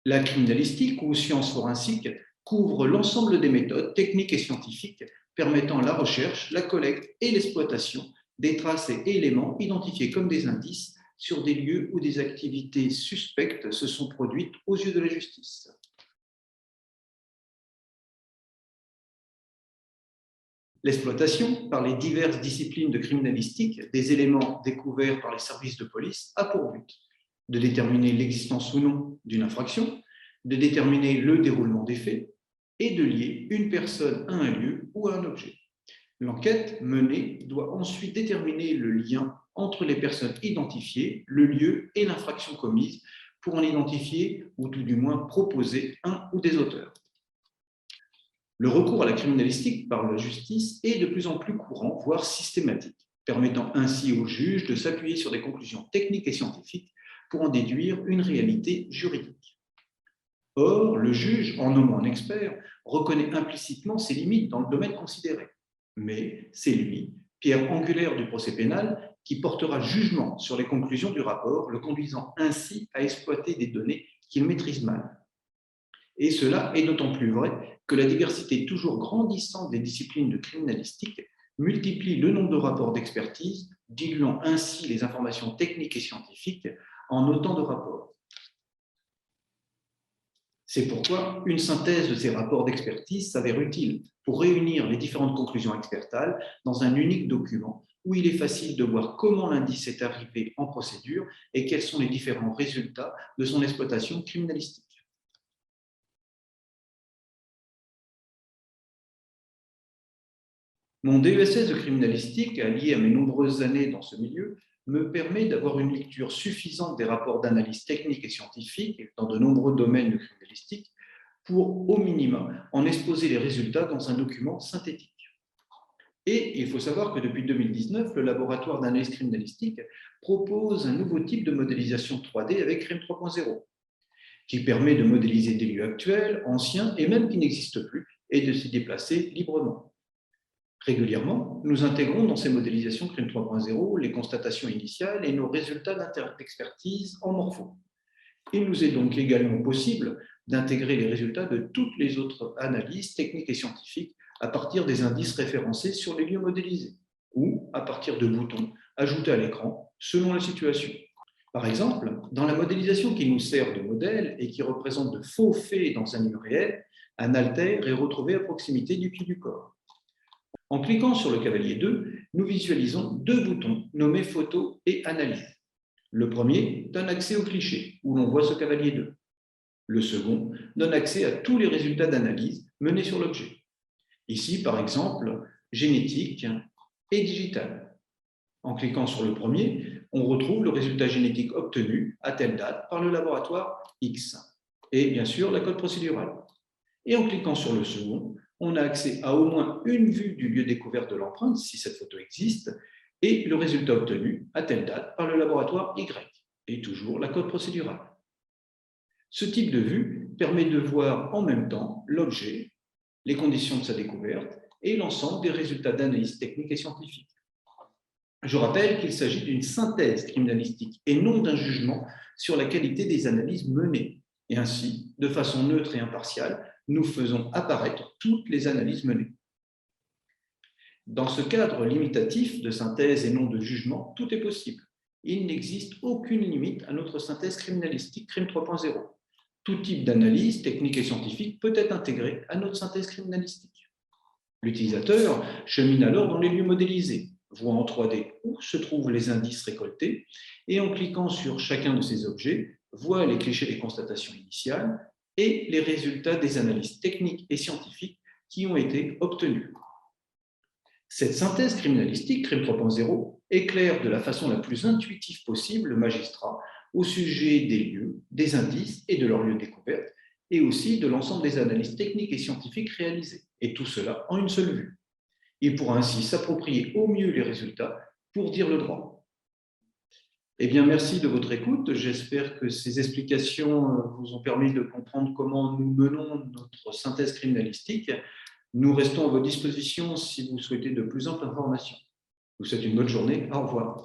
La criminalistique ou sciences forensiques couvre l'ensemble des méthodes techniques et scientifiques permettant la recherche, la collecte et l'exploitation des traces et éléments identifiés comme des indices sur des lieux où des activités suspectes se sont produites aux yeux de la justice. L'exploitation, par les diverses disciplines de criminalistique, des éléments découverts par les services de police a pour but de déterminer l'existence ou non d'une infraction, de déterminer le déroulement des faits et de lier une personne à un lieu ou à un objet. L'enquête menée doit ensuite déterminer le lien entre les personnes identifiées, le lieu et l'infraction commise pour en identifier ou tout du moins proposer un ou des auteurs. Le recours à la criminalistique par la justice est de plus en plus courant, voire systématique, permettant ainsi aux juges de s'appuyer sur des conclusions techniques et scientifiques pour en déduire une réalité juridique. Or, le juge, en nommant un expert, reconnaît implicitement ses limites dans le domaine considéré. Mais c'est lui, pierre angulaire du procès pénal, qui portera jugement sur les conclusions du rapport, le conduisant ainsi à exploiter des données qu'il maîtrise mal. Et cela est d'autant plus vrai que la diversité toujours grandissante des disciplines de criminalistique multiplie le nombre de rapports d'expertise, diluant ainsi les informations techniques et scientifiques en autant de rapports. C'est pourquoi une synthèse de ces rapports d'expertise s'avère utile pour réunir les différentes conclusions expertales dans un unique document où il est facile de voir comment l'indice est arrivé en procédure et quels sont les différents résultats de son exploitation criminalistique. Mon DESS de criminalistique, allié à mes nombreuses années dans ce milieu, me permet d'avoir une lecture suffisante des rapports d'analyse technique et scientifique dans de nombreux domaines de criminalistique pour, au minimum, en exposer les résultats dans un document synthétique. Et il faut savoir que depuis 2019, le laboratoire d'analyse criminalistique propose un nouveau type de modélisation 3D avec CRIM 3.0, qui permet de modéliser des lieux actuels, anciens et même qui n'existent plus, et de s'y déplacer librement. Régulièrement, nous intégrons dans ces modélisations CRIM 3.0 les constatations initiales et nos résultats d'expertise en morpho. Il nous est donc également possible d'intégrer les résultats de toutes les autres analyses techniques et scientifiques à partir des indices référencés sur les lieux modélisés ou à partir de boutons ajoutés à l'écran selon la situation. Par exemple, dans la modélisation qui nous sert de modèle et qui représente de faux faits dans un lieu réel, un altère est retrouvé à proximité du pied du corps. En cliquant sur le cavalier 2, nous visualisons deux boutons nommés photo et analyse. Le premier donne accès au cliché, où l'on voit ce cavalier 2. Le second donne accès à tous les résultats d'analyse menés sur l'objet. Ici, par exemple, génétique et digital. En cliquant sur le premier, on retrouve le résultat génétique obtenu à telle date par le laboratoire X. Et bien sûr, la code procédurale. Et en cliquant sur le second, on a accès à au moins une vue du lieu découvert de l'empreinte, si cette photo existe, et le résultat obtenu à telle date par le laboratoire Y, et toujours la code procédurale. Ce type de vue permet de voir en même temps l'objet, les conditions de sa découverte et l'ensemble des résultats d'analyse technique et scientifique. Je rappelle qu'il s'agit d'une synthèse criminalistique et non d'un jugement sur la qualité des analyses menées. Et ainsi, de façon neutre et impartiale, nous faisons apparaître toutes les analyses menées. Dans ce cadre limitatif de synthèse et non de jugement, tout est possible. Il n'existe aucune limite à notre synthèse criminalistique CRIM 3.0. Tout type d'analyse technique et scientifique peut être intégré à notre synthèse criminalistique. L'utilisateur chemine alors dans les lieux modélisés, voit en 3D où se trouvent les indices récoltés et en cliquant sur chacun de ces objets, voit les clichés des constatations initiales et les résultats des analyses techniques et scientifiques qui ont été obtenus. Cette synthèse criminalistique, CRIM 3.0, éclaire de la façon la plus intuitive possible le magistrat au sujet des lieux, des indices et de leur lieu de découverte, et aussi de l'ensemble des analyses techniques et scientifiques réalisées, et tout cela en une seule vue. Il pourra ainsi s'approprier au mieux les résultats pour dire le droit. Eh bien, merci de votre écoute. J'espère que ces explications vous ont permis de comprendre comment nous menons notre synthèse criminalistique. Nous restons à votre disposition si vous souhaitez de plus amples informations. Je vous souhaite une bonne journée. Au revoir.